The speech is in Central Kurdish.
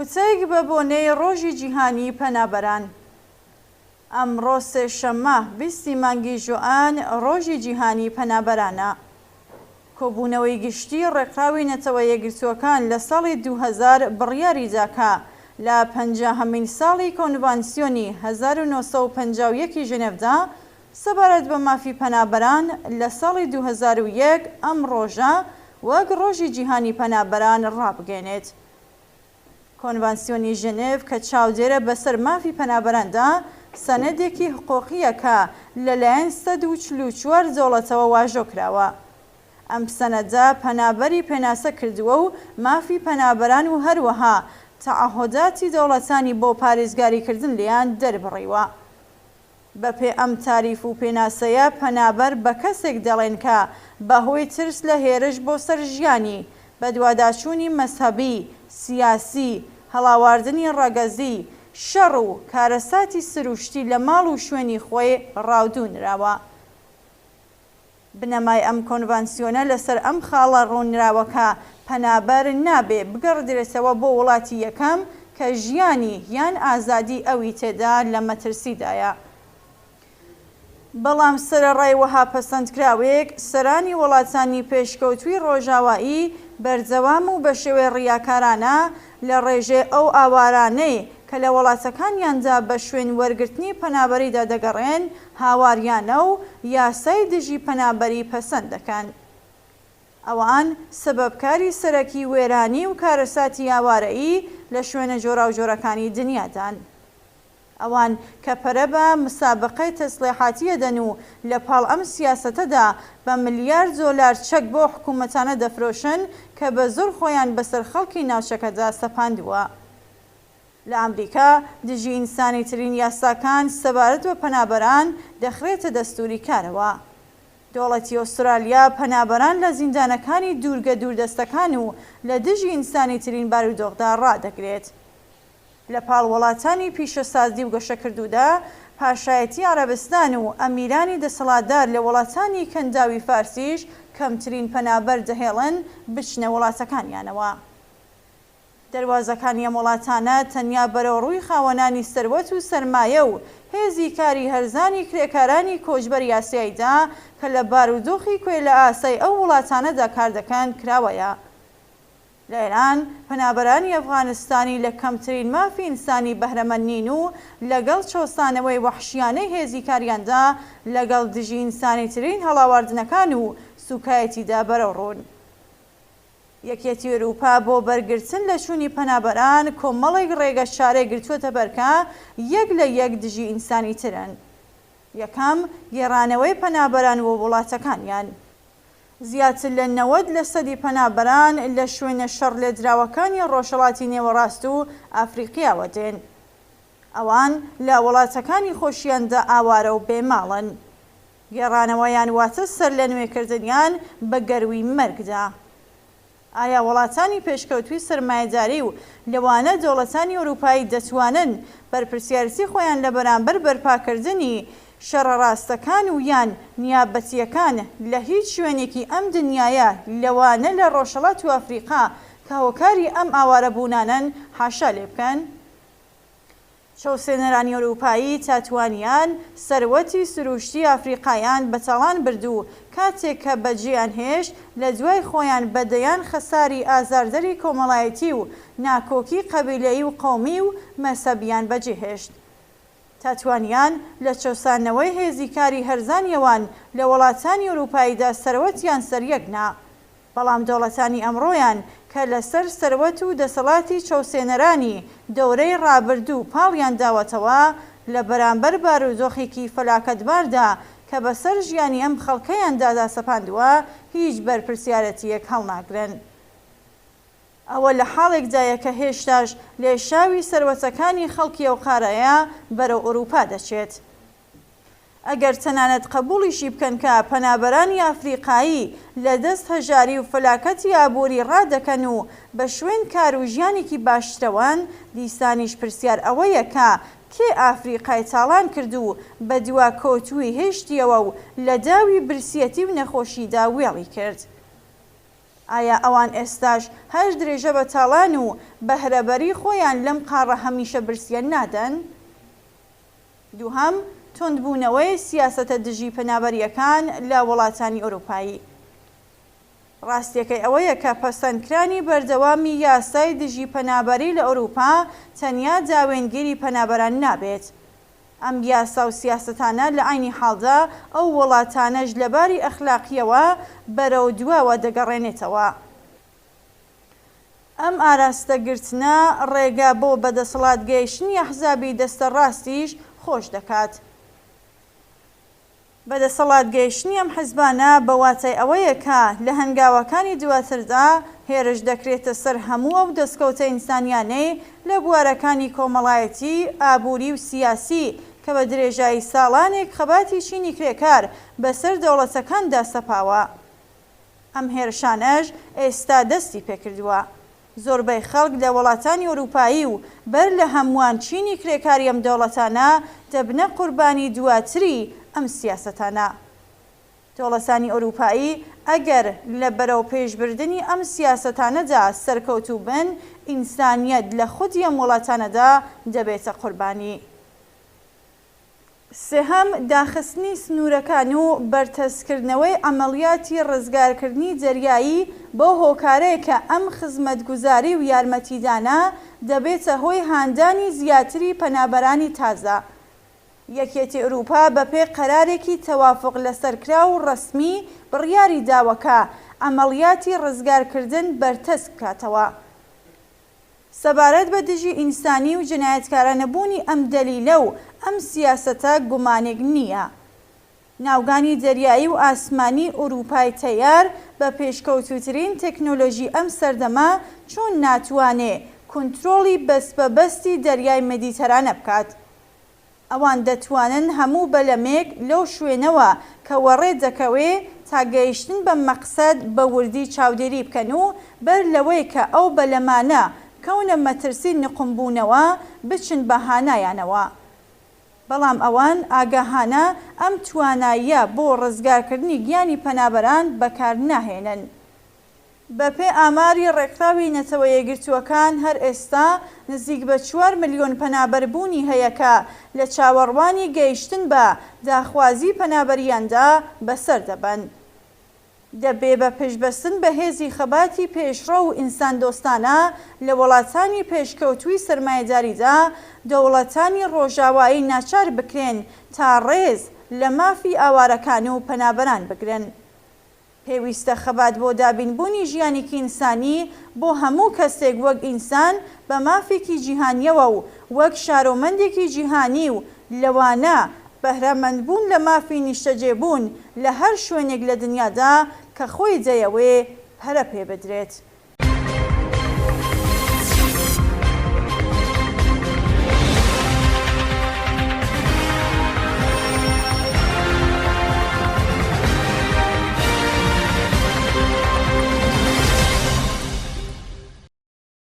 وتەیەک بە بۆنەی ڕۆژی جیهانی پەنابەران. ئەمڕۆ سێشەممە 20 مانگی ژوئان ڕۆژی جیهانی پەنابەرانە. کۆبوونەوەی گشتی ڕێکخراوی نەتەوە یەکگرتووەکان لە ساڵی 2000 بڕیاری داکا لە 50هەمین ساڵی کۆنڤانسیۆنی 1951 ژنێڤدا سەبارەت بە مافی پەنابەران لە ساڵی 2001 ئەم ڕۆژە وەک ڕۆژی جیهانی پەنابەران ڕابگەێنێت. کۆنڤانسیۆنی ژنێڤ کە چاودێرە بەسەر مافی پەنابەراندا سەنەدێکی حقوقیە کە لەلایەن 144 دەوڵەتەوە واژۆکراوە. ئەم سەنەدە پەنابەری پێناسە کردووە و مافی پەنابەران و هەروەها تەعهوداتی دەوڵەتانی بۆ پارێزگاریکردن لیان دەربڕیوە. بەپێ ئەم تاریف و پێناسەیە پەنابەر بە کەسێک دەڵێن کە بەهۆی ترس لە هێرش بۆ سەر ژیانی، بە دوواداچوونی مەزهەبی، سیاسی، هەڵاواردنی ڕەگەزی، شەڕ و کارەساتی سروشتی لە ماڵ و شوێنی خۆی ڕاودوونراوە. بنەمای ئەم کۆنڤانسیۆنە لەسەر ئەم خاڵە ڕوونراوەکە پەنابەر نابێ بگەڕدرێتەوە بۆ وڵاتی یەکەم کە ژیانی یان ئازادی ئەوی تێدا لە مەترسیدایە. بەڵام سەرەڕای وەها پەسەندکراوێک سەرانی وڵاتانی پێشکەوتووی ڕۆژاوایی بەردەوام و بە شێوەی ڕیاکارانە لە ڕێژێ ئەو ئاوارانەی کە لە وڵاتەکانیاندا بە شوێن وەرگرتنی پەنابەریدا دەگەڕێن هاواریانە و یاسای دژی پەنابەری پەسەند دەکەن. ئەوان سەبەبکاری سەرەکی وێرانی و کارەساتی ئاوارەیی لە شوێنە جۆراوجۆرەکانی دنیادان. ئەوان کە پەرە بە مسابقەی تەسلیحاتیە دەن و لە پاڵ ئەم سیاسەتەدا بە ملیار دۆلار چەک بۆ حکوومەتانە دەفرۆشن کە بە زۆر خۆیان بەسەر خەڵکی ناوچەکەدا سەپاندووە. لە ئەمریکا دژی ئینسانی ترین یاساکان سەبارەت بە پەنابەران دەخرێتە دەستوری کارەوە. دەوڵەتی ئوسترالیا پەنابەران لە زیندانەکانی دوورگە دووردەستەکان و لە دژی ئینسانی ترین بارودۆخدا ڕادەگرێت. لە پاڵ وڵاتانی پیشەسازی و گەشەکردوودا پاشایەتی عەرەبستان و ئەمیرانی دەسەڵاتدار لە وڵاتانی کەنداوی فارسیش کەمترین پەنابەر دەهێڵن بچنە وڵاتەکانیانەوە. دەواازەکانی ئەم وڵاتانە تەنیا بەرەوڕووی خاوەنانی سەروەت و سەرمایە و هێزی کاری هەرزانی کرێکارانی کۆچبەر یاساییدا کە لە بارودۆخی کوێ لە ئاسای ئەو وڵاتانەدا کار دەکەن کراوەیە. لە ئێران پەنابەرانی ئەفغانستانی لە کەمترین مافی ئینسانی بەهرەمەند نین و لەگەڵ چۆسانەوەی وەحشیانەی هێزی کاریاندا لەگەڵ دژی ئینسانی ترین هەڵاواردنەکان و سوکایەتیدا بەرەوڕوون. یەکێتی ئەوروپا بۆ بەرگرتن لە چوونی پەنابەران کۆمەڵێک ڕێگە چارەی گرتووەتە بەرکە یەک لە یەک دژی ئینسانی ترن. یەکەم گێڕانەوەی پەنابەران و وڵاتەکانیان. زیاتر لە 90% پەنابەران لە شوێنە شەڕ لێدراوەکانی ڕۆژهەڵاتی نێوەڕاست و ئافریقیاوە دێن. ئەوان لە وڵاتەکانی خۆشیاندا ئاوارە و بێماڵن. گێڕانەوەیان واتە سەر لە نوێکردنیان بە گەروی مەرگدا. ئایا وڵاتانی پێشکەوتوی سەرمایەداری و لەوانە دەوڵەتانی ئەوروپایی دەتوانن بەرپرسیارەتی خۆیان لە بەرامبەر بەرپاکردنی شەڕە ڕاستەکان و یان نیابەتیەکان لە هیچ شوێنێکی ئەم دنیایە لەوانە لە ڕۆژهەڵات و ئەفریقا کە هۆکاری ئەم ئاوارە بوونانن حاشا لێ بکەن؟ چاوسێنەرانی ئەوروپایی تاتوانیان سەروەتی سروشتی ئافریقایان بەتاڵان بردو کاتێک کە بەجێیان هێشت لە دوای خۆیان بەدەیان خەساری ئازاردەری کۆمەڵایەتی و ناکۆکی قەبیلەیی و قەومی و مەسەبیان بەجێهێشت. تاتوانیان لە چۆسانەوەی هێزی کاری هەرزانیەوان لە وڵاتانی ئەوروپاییدا سەروەتیان سەریەکنا، بەڵام دەوڵەتانی ئەمڕۆیان کە لەسەر سەروەت و دەسەڵاتی چاوسێنەرانی دەورەی ڕابردوو پاڵیان داوەتەوە لە بەرامبەر بارودۆخێکی فەلاکەتباردا کە بەسەر ژیانی ئەم خەڵکەیاندا سەپاندووە هیچ بەرپرسیارەتیەک هەڵناگرن. ئەوە لە حاڵێکدایە کە هێشتاش لێشاوی سەروەتەکانی خەڵکی ئەو قارەیە بەرەو ئەوروپا دەچێت. ئەگەر تەنانەت قبوڵیشی بکەن کە پەنابەرانی ئافریقایی لە دەست هەژاری و فەلاکەتی ئابووری ڕادەکەن و بە شوێن کار و ژیانێکی باشترەوەن، دیسانیش پرسیار ئەوەیە کە کێ ئافریقای تاڵان کرد و بە دوا کۆتووی هێشتیەوە و لە داوی برسیەتی و نەخۆشیدا وێڵی کرد. ئایا ئەوان ئێستاش هەر درێژە بەتاڵان و بەهرەبەری خۆیان لەم قاڕە هەمیشە برسیە نادەن؟ دووهەم، تۆندبوونەوەی سیاسەتە دژی پەنابەریەکان لە وڵاتانی ئەوروپایی. ڕاستیەکەی ئەوەیە کە پەسەندکرانی بەردەوامی یاسای دژی پەنابەری لە ئەوروپا تەنیا داوێنگیری پەنابەران نابێت. ئەم یاسا و سیاسەتانە لە عینی حاڵدا ئەو وڵاتانەش لەباری ئەخلاقیەوە بەرەو دواوە دەگەڕێنێتەوە. ئەم ئاراستەگرتنە ڕێگا بۆ بەدەسەڵات گەیشتنی ئەحزابی دەستە ڕاستیش خۆش دەکات. بەدەسەڵات گەیشتنی ئەم حیزبانە بە واتای ئەوەیە کە لە هەنگاوەکانی دواتردا هێرش دەکرێتە سەر هەموو ئەو دەستکەوتە ئینسانیانەی لە بوارەکانی کۆمەڵایەتی، ئابووری و سیاسی کە بە درێژایی ساڵانێک خەباتی چینی کرێکار بەسەر دەوڵەتەکاندا سەپاوە. ئەم هێرشانەش ئێستا دەستی پێکردووە. زۆربەی خەڵک لە وڵاتانی ئەوروپایی و بەر لە هەمووان چینی کرێکاری ئەم دەوڵەتانە دەبنە قوربانی دواتری ئەم سیاسەتانە. دەوڵەتانی ئەوروپایی ئەگەر لە بەرەو پێشبردننی ئەم سیاسەتانەدا سەرکەوتوو بن، ئینسانیەت لە خودی ئەم وڵاتانەدا دەبێتە قوربانی. سێهەم، داخستنی سنوورەکان و بەرتەسکردنەوەی ئەمەڵیاتی ڕزگارکردنی دەریایی بۆ هۆکارەیە کە ئەم خزمەتگوزاری و یارمەتیدانە دەبێتە هۆی هاندانی زیاتری پەنابەرانی تازە. یەکێتی ئەوروپا بەپێ قەرارێکی تەوافق لەسەرکرا و ڕەسمی بڕیاری داوەکە ئەمەڵیاتی ڕزگارکردن بەرتەسک بکاتەوە. سەبارەت بە دژی ئینسانی و جنایەتکارانەبوونی ئەم دەلیلە و ئەم سیاسەتە گومانێک نییە. ناوگانی دەریایی و ئاسمانی ئەوروپای تەیار بە پێشکەوتووترین تەکنۆلۆژی ئەم سەردەما چۆن ناتوانێ کۆنتڕۆڵی بەستبەبەستی دەریای مەدیتەرانە بکات. ئەوان دەتوانن هەموو بەلەمێک لەو شوێنەوە کە وەڕێ دەکەوێ تا گەیشتن بە مەقسەد بە وردی چاودێری بکەن و بەر لەوەی کە ئەو بەلەمانە کەونە مەترسی نقمبوونەوە بچن بە هانایانەوە. بەڵام ئەوان ئاگاهانە ئەم تواناییە بۆ ڕزگارکردنی گیانی پەنابەران بەکار ناهێنن. بەپێ ئاماری ڕێکخراوی نەتەوە یەکگرتووەکان هەر ئێستا نزیک بە 4 ملیۆن پەنابەربوونی هەیە کە لە چاوەڕوانی گەیشتن بە داخوازی پەنابەریاندا بەسەر دەبن. دەبێ بە پێشبەستن بە هێزی خەباتی پێشڕە و ئینسان دۆستانە لە وڵاتانی پێشکەوتووی سەرمایەداریدا دەوڵەتانی ڕۆژاوایی ناچار بکرێن تا ڕێز لە مافی ئاوارەکان و پەنابەران بگرن. پێویستە خەبات بۆ دابینبوونی ژیانێکی ئینسانی بۆ هەموو کەسێک وەک ئینسان بە مافێکی جیهانیەوە و وەک شارۆمەندێکی جیهانی و لەوانە بەهرەمەندبوون لە مافی نیشتەجێبوون لە هەر شوێنێک لە دنیادا کە خۆی دەیەوێ پەرە پێ بدرێت.